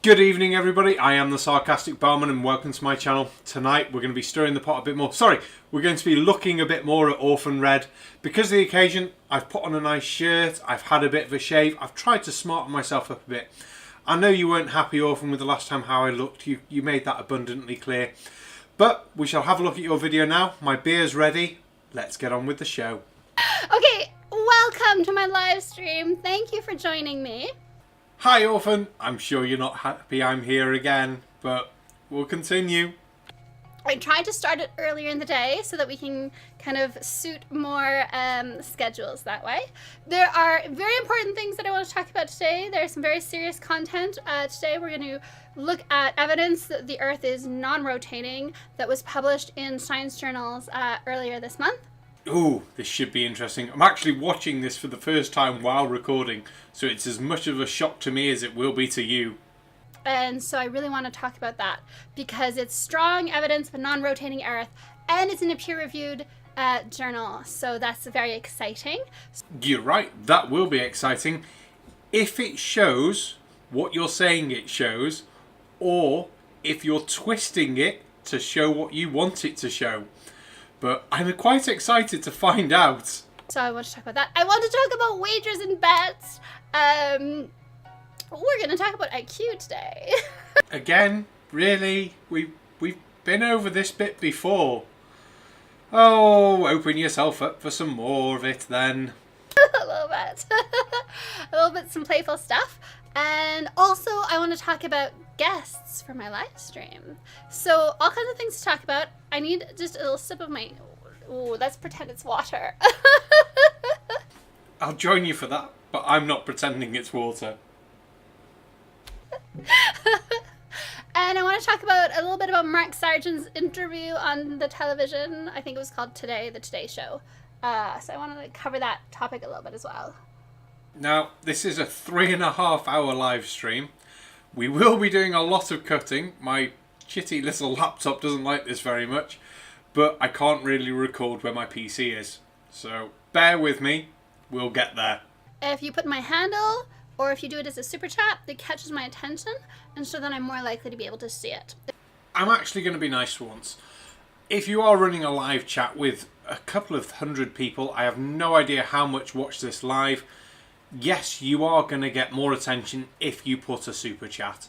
Good evening everybody, I am the Sarcastic Barman and welcome to my channel. Tonight we're going to be stirring the pot a bit more. We're going to be looking a bit more at Orphan Red. Because of the occasion, I've put on a nice shirt, I've had a bit of a shave, I've tried to smarten myself up a bit. I know you weren't happy, Orphan, with the last time how I looked, you made that abundantly clear. But we shall have a look at your video now. My beer's ready, let's get on with the show. Okay, welcome to my live stream. Thank you for joining me. Hi Orphan, I'm sure you're not happy I'm here again, but we'll continue. I tried to start it earlier in the day so that we can kind of suit more schedules that way. There are very important things that I want to talk about today. There's some very serious content. Today we're going to look at evidence that the Earth is non-rotating that was published in science journals earlier this month. Ooh, this should be interesting. I'm actually watching this for the first time while recording, so it's as much of a shock to me as it will be to you. And so I really want to talk about that because it's strong evidence of a non-rotating Earth and it's in a peer-reviewed journal, so that's very exciting. You're right, that will be exciting if it shows what you're saying it shows, or if you're twisting it to show what you want it to show. But I'm quite excited to find out. So I want to talk about that. I want to talk about wagers and bets. We're going to talk about IQ today. Again, really? We've been over this bit before. Oh, open yourself up for some more of it then. A little bit. A little bit, some playful stuff. And also I want to talk about guests for my live stream. So all kinds of things to talk about. I need just a little sip of my... Ooh, let's pretend it's water. I'll join you for that, but I'm not pretending it's water. And I want to talk about a little bit about Mark Sargent's interview on the television. I think it was called Today, the Today Show. So I want to cover that topic a little bit as well. Now, this is a 3.5 hour live stream. We will be doing a lot of cutting. My shitty little laptop doesn't like this very much, but I can't really record where my PC is. So bear with me, we'll get there. If you put my handle, or if you do it as a super chat, it catches my attention, and so then I'm more likely to be able to see it. I'm actually going to be nice for once. If you are running a live chat with a couple of hundred people, I have no idea how much watch this live. Yes, you are going to get more attention if you put a super chat.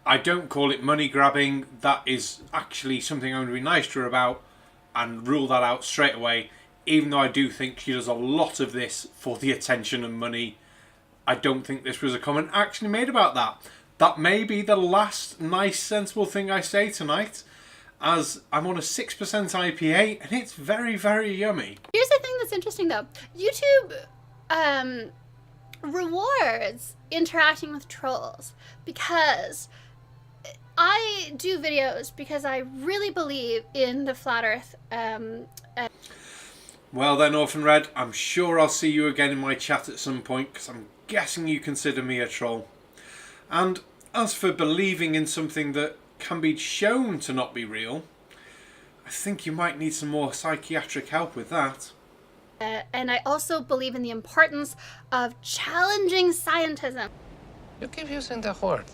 I don't call it money grabbing. That is actually something I'm going to be nice to her about and rule that out straight away. Even though I do think she does a lot of this for the attention and money, I don't think this was a comment actually made about that. That may be the last nice sensible thing I say tonight, as I'm on a 6% IPA and it's very, very yummy. Here's the thing that's interesting though. YouTube rewards interacting with trolls because I do videos because I really believe in the flat earth. Well then, Orphan Red, I'm sure I'll see you again in my chat at some point because I'm guessing you consider me a troll. And as for believing in something that can be shown to not be real, I think you might need some more psychiatric help with that. And I also believe in the importance of challenging scientism. You keep using the word.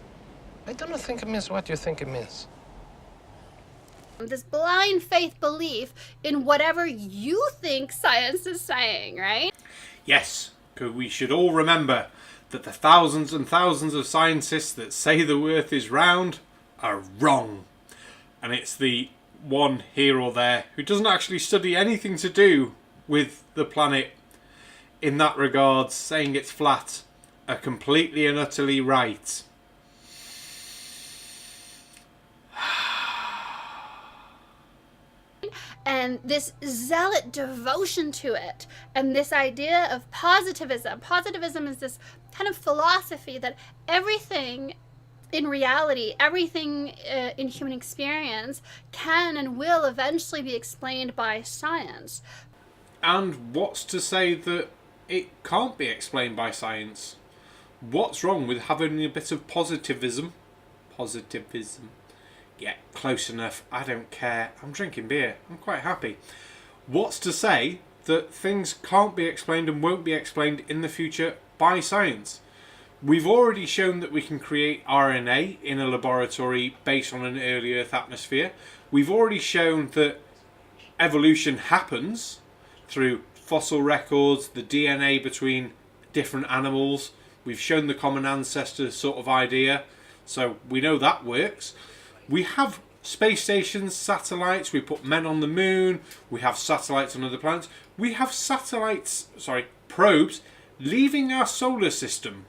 I don't think it means what you think it means. This blind faith belief in whatever you think science is saying, right? Yes, because we should all remember that the thousands and thousands of scientists that say the earth is round are wrong. And it's the one here or there who doesn't actually study anything to do with the planet in that regard, saying it's flat, are completely and utterly right. And this zealot devotion to it, and this idea of positivism. Positivism is this kind of philosophy that everything in reality, everything in human experience can and will eventually be explained by science. And what's to say that it can't be explained by science? What's wrong with having a bit of positivism? Positivism. Yeah, close enough. I don't care. I'm drinking beer. I'm quite happy. What's to say that things can't be explained and won't be explained in the future by science? We've already shown that we can create RNA in a laboratory based on an early Earth atmosphere. We've already shown that evolution happens through fossil records, the DNA between different animals. We've shown the common ancestor sort of idea, so we know that works. We have space stations, satellites, we put men on the moon, we have satellites on other planets. We have probes leaving our solar system.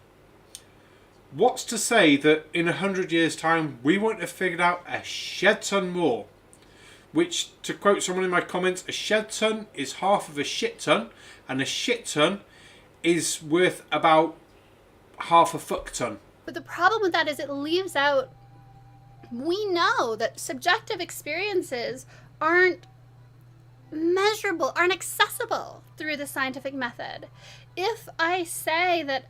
What's to say that in 100 years' time we won't have figured out a shed ton more? Which, to quote someone in my comments, a shed ton is half of a shit ton, and a shit ton is worth about half a fuck ton. But the problem with that is it leaves out, we know that subjective experiences aren't measurable, aren't accessible through the scientific method. If I say that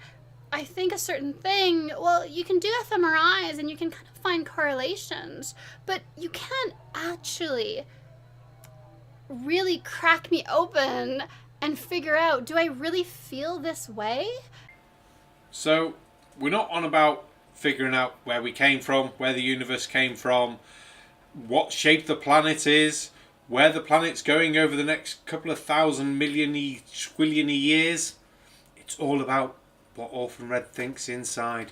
I think a certain thing, well, you can do fMRIs and you can kind of find correlations, but you can't actually really crack me open and figure out, do I really feel this way? So we're not on about figuring out where we came from, where the universe came from, what shape the planet is, where the planet's going over the next couple of thousand million-y, squillion-y years. It's all about what Orphan Red thinks inside.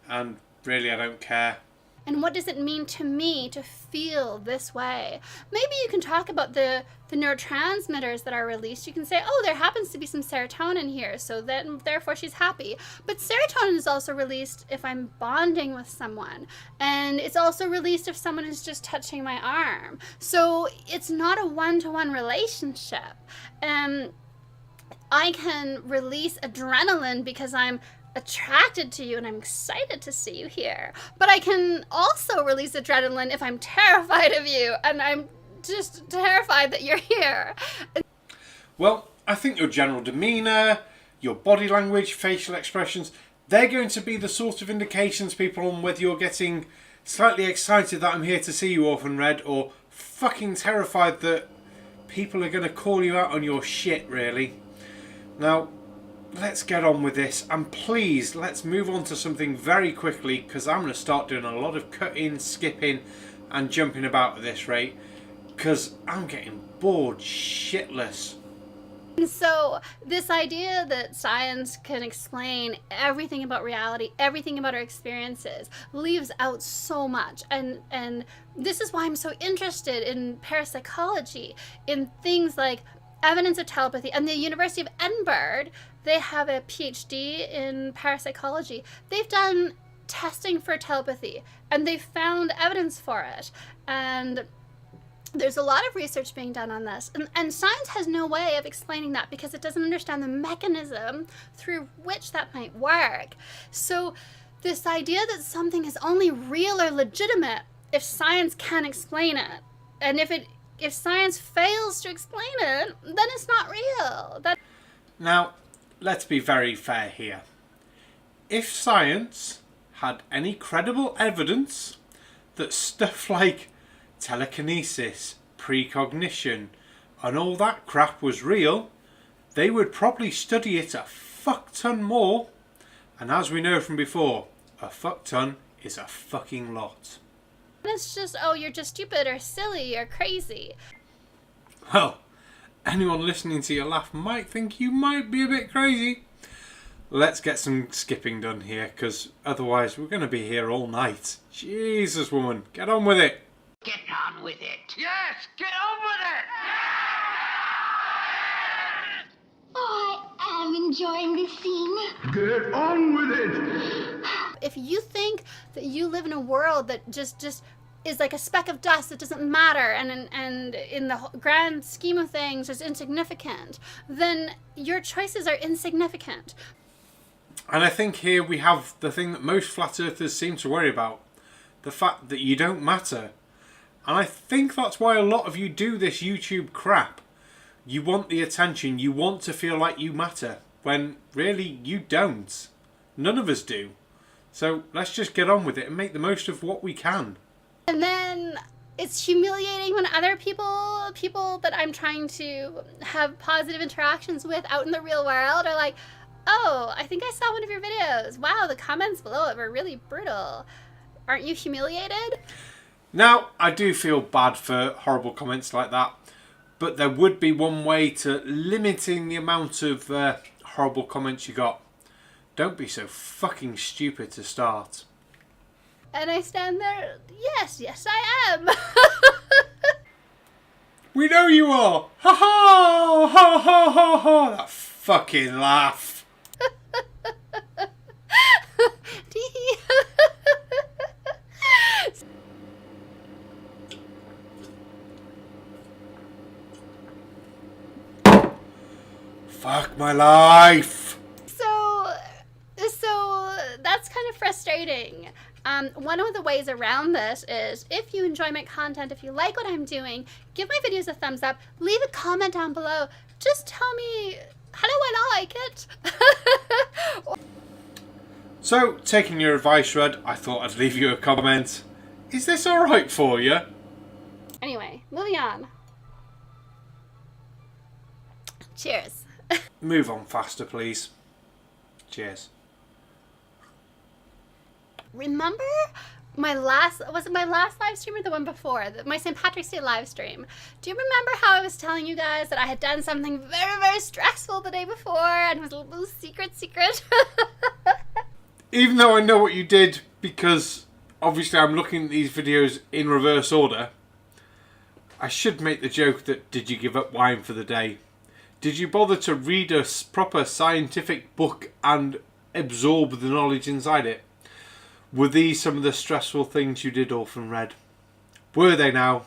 And really, I don't care. And what does it mean to me to feel this way? Maybe you can talk about the neurotransmitters that are released. You can say, oh, there happens to be some serotonin here, so then therefore she's happy. But serotonin is also released if I'm bonding with someone. And it's also released if someone is just touching my arm. So it's not a one-to-one relationship. I can release adrenaline because I'm attracted to you and I'm excited to see you here. But I can also release adrenaline if I'm terrified of you and I'm just terrified that you're here. Well, I think your general demeanour, your body language, facial expressions, they're going to be the sort of indications, people, on whether you're getting slightly excited that I'm here to see you, Orphan Red, or fucking terrified that people are going to call you out on your shit, really. Now, let's get on with this, and please, let's move on to something very quickly, because I'm going to start doing a lot of cutting, skipping, and jumping about at this rate, because I'm getting bored shitless. So this idea that science can explain everything about reality, everything about our experiences, leaves out so much. And this is why I'm so interested in parapsychology, in things like evidence of telepathy. And the University of Edinburgh, they have a PhD in parapsychology. They've done testing for telepathy, and they've found evidence for it. And there's a lot of research being done on this, and science has no way of explaining that because it doesn't understand the mechanism through which that might work. So this idea that something is only real or legitimate if science can explain it, and if science fails to explain it, then it's not real. Now, let's be very fair here. If science had any credible evidence that stuff like telekinesis, precognition, and all that crap was real, they would probably study it a fuck ton more. And as we know from before, a fuck ton is a fucking lot. It's just, oh, you're just stupid or silly or crazy. Well, anyone listening to your laugh might think you might be a bit crazy. Let's get some skipping done here, because otherwise we're going to be here all night. Jesus, woman, get on with it. Get on with it. Yes, get on with it! Oh, I am enjoying this scene. Get on with it! If you think that you live in a world that just is like a speck of dust that doesn't matter and in the grand scheme of things is insignificant, then your choices are insignificant. And I think here we have the thing that most flat earthers seem to worry about. The fact that you don't matter. And I think that's why a lot of you do this YouTube crap. You want the attention, you want to feel like you matter, when really you don't. None of us do. So let's just get on with it and make the most of what we can. And then it's humiliating when other people that I'm trying to have positive interactions with out in the real world are like, Oh, I think I saw one of your videos. Wow, the comments below it were really brutal. Aren't you humiliated? Now, I do feel bad for horrible comments like that, but there would be one way to limiting the amount of horrible comments you got. Don't be so fucking stupid to start. And I stand there, yes, I am. We know you are! Ha ha! Ha ha ha ha! That fucking laugh. Tee. Fuck my life. So that's kind of frustrating. One of the ways around this is if you enjoy my content, if you like what I'm doing, give my videos a thumbs up, leave a comment down below. Just tell me, how do I not like it? So, taking your advice, Red, I thought I'd leave you a comment. Is this alright for you? Anyway, moving on. Cheers. Move on faster, please. Cheers. Remember my last, was it my last live stream or the one before? My St. Patrick's Day live stream. Do you remember how I was telling you guys that I had done something very, very stressful the day before and it was a little secret? Even though I know what you did, because obviously I'm looking at these videos in reverse order, I should make the joke that did you give up wine for the day? Did you bother to read a proper scientific book and absorb the knowledge inside it? Were these some of the stressful things you did, Orphan Red? Were they now?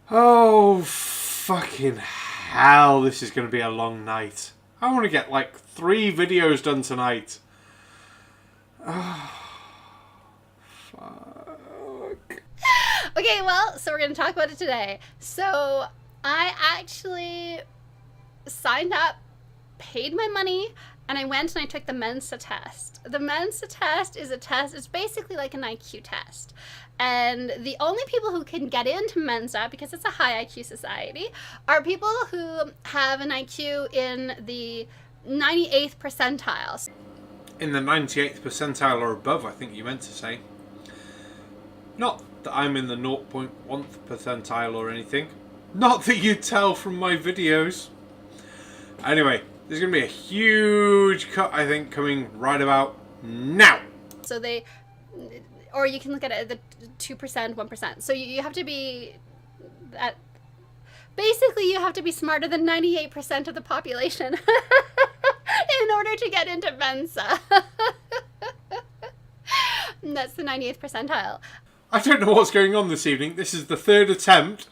Oh, fucking hell, this is going to be a long night. I want to get like 3 videos done tonight. Oh, fuck. Okay, well, so we're going to talk about it today. So I actually signed up, paid my money, and I went and I took the Mensa test. The Mensa test is a test, it's basically like an IQ test. And the only people who can get into Mensa, because it's a high IQ society, are people who have an IQ in the 98th percentile. In the 98th percentile or above, I think you meant to say. Not that I'm in the 0.1th percentile or anything. Not that you'd tell from my videos. Anyway, there's going to be a huge cut, I think, coming right about now. So they, or you can look at it, the 2%, 1%. So you have to be, basically you have to be smarter than 98% of the population in order to get into Mensa. And that's the 98th percentile. I don't know what's going on this evening. This is the 3rd attempt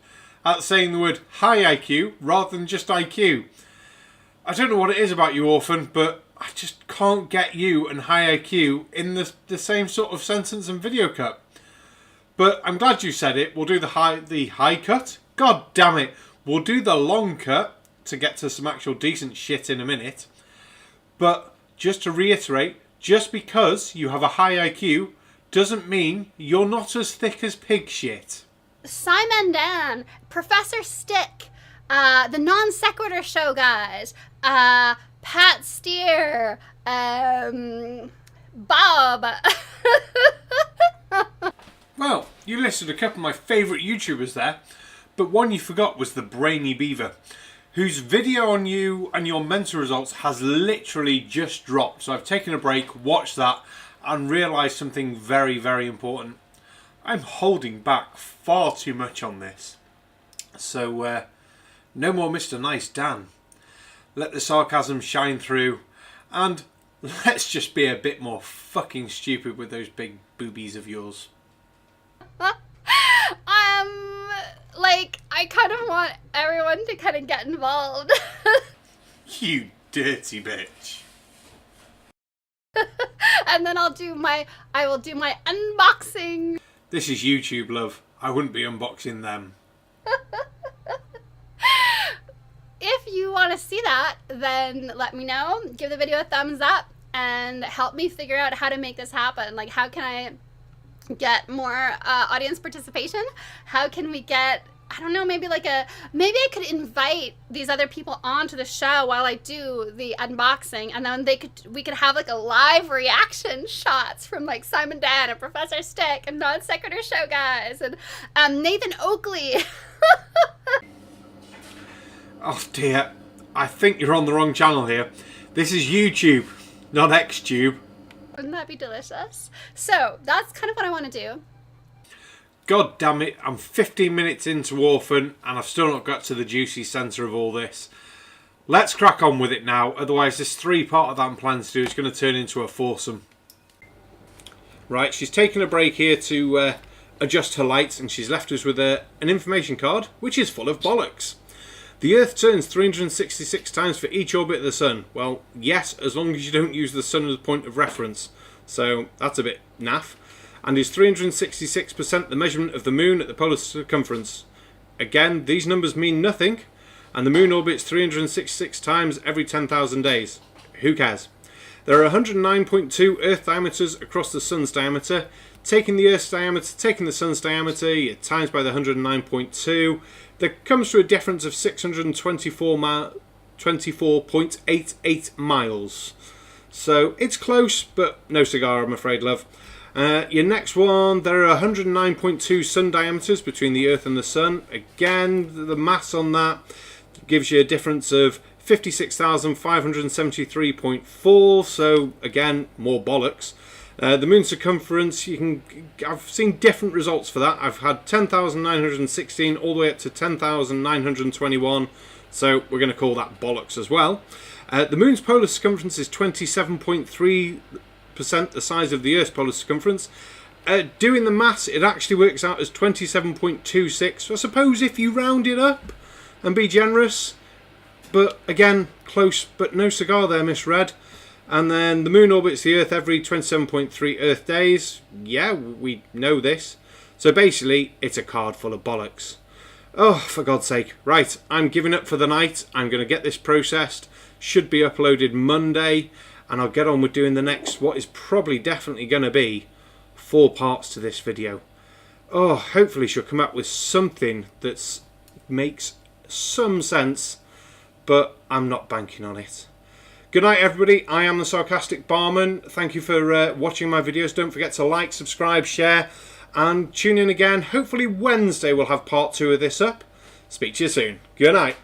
at saying the word high IQ rather than just IQ. I don't know what it is about you, Orphan, but I just can't get you and high IQ in the same sort of sentence and video cut. But I'm glad you said it. We'll do the high cut. God damn it. We'll do the long cut to get to some actual decent shit in a minute. But just to reiterate, just because you have a high IQ doesn't mean you're not as thick as pig shit. Simon Dan, Professor Stick, the Non Sequitur Show guys, Pat Steer, Bob. Well, you listed a couple of my favourite YouTubers there, but one you forgot was the Brainy Beaver, whose video on you and your mental results has literally just dropped. So I've taken a break, watched that, and realised something very, very important. I'm holding back far too much on this. So, no more Mr. Nice Dan. Let the sarcasm shine through, and let's just be a bit more fucking stupid with those big boobies of yours. Like, I kind of want everyone to kind of get involved. You dirty bitch. And then I will do my unboxing. This is YouTube, love. I wouldn't be unboxing them. If you want to see that, then let me know. Give the video a thumbs up and help me figure out how to make this happen. Like, how can I get more audience participation? How I don't know, maybe maybe I could invite these other people onto the show while I do the unboxing, and then we could have like a live reaction shots from like Simon Dan and Professor Stick and Non Sequitur Show guys and Nathan Oakley. Oh dear, I think you're on the wrong channel here. This is YouTube, not XTube. Wouldn't that be delicious? So that's kind of what I want to do. God damn it, I'm 15 minutes into Orphan and I've still not got to the juicy centre of all this. Let's crack on with it now, otherwise this 3-part that I'm planning to do is going to turn into a foursome. Right, she's taken a break here to adjust her lights, and she's left us with an information card which is full of bollocks. The Earth turns 366 times for each orbit of the Sun. Well, yes, as long as you don't use the Sun as a point of reference. So that's a bit naff. And is 366% the measurement of the Moon at the polar circumference. Again, these numbers mean nothing, and the Moon orbits 366 times every 10,000 days. Who cares? There are 109.2 Earth diameters across the Sun's diameter. Taking the Earth's diameter, taking the Sun's diameter, you times by the 109.2, that comes to a difference of 624.88 miles. So it's close, but no cigar, I'm afraid, love. Your next one, there are 109.2 sun diameters between the Earth and the Sun. Again, the mass on that gives you a difference of 56,573.4. So again, more bollocks. The Moon's circumference, I've seen different results for that. I've had 10,916 all the way up to 10,921. So we're going to call that bollocks as well. The Moon's polar circumference is 27.3% the size of the Earth's polar circumference. Doing the maths, it actually works out as 27.26. So I suppose if you round it up and be generous, but again, close, but no cigar there, Miss Red. And then the Moon orbits the Earth every 27.3 Earth days. Yeah, we know this. So basically, it's a card full of bollocks. Oh, for God's sake. Right, I'm giving up for the night. I'm going to get this processed. Should be uploaded Monday. And I'll get on with doing the next, what is probably definitely going to be 4 parts to this video. Oh, hopefully she'll come up with something that makes some sense. But I'm not banking on it. Good night, everybody. I am the Sarcastic Barman. Thank you for watching my videos. Don't forget to like, subscribe, share, and tune in again. Hopefully Wednesday we'll have part 2 of this up. Speak to you soon. Good night.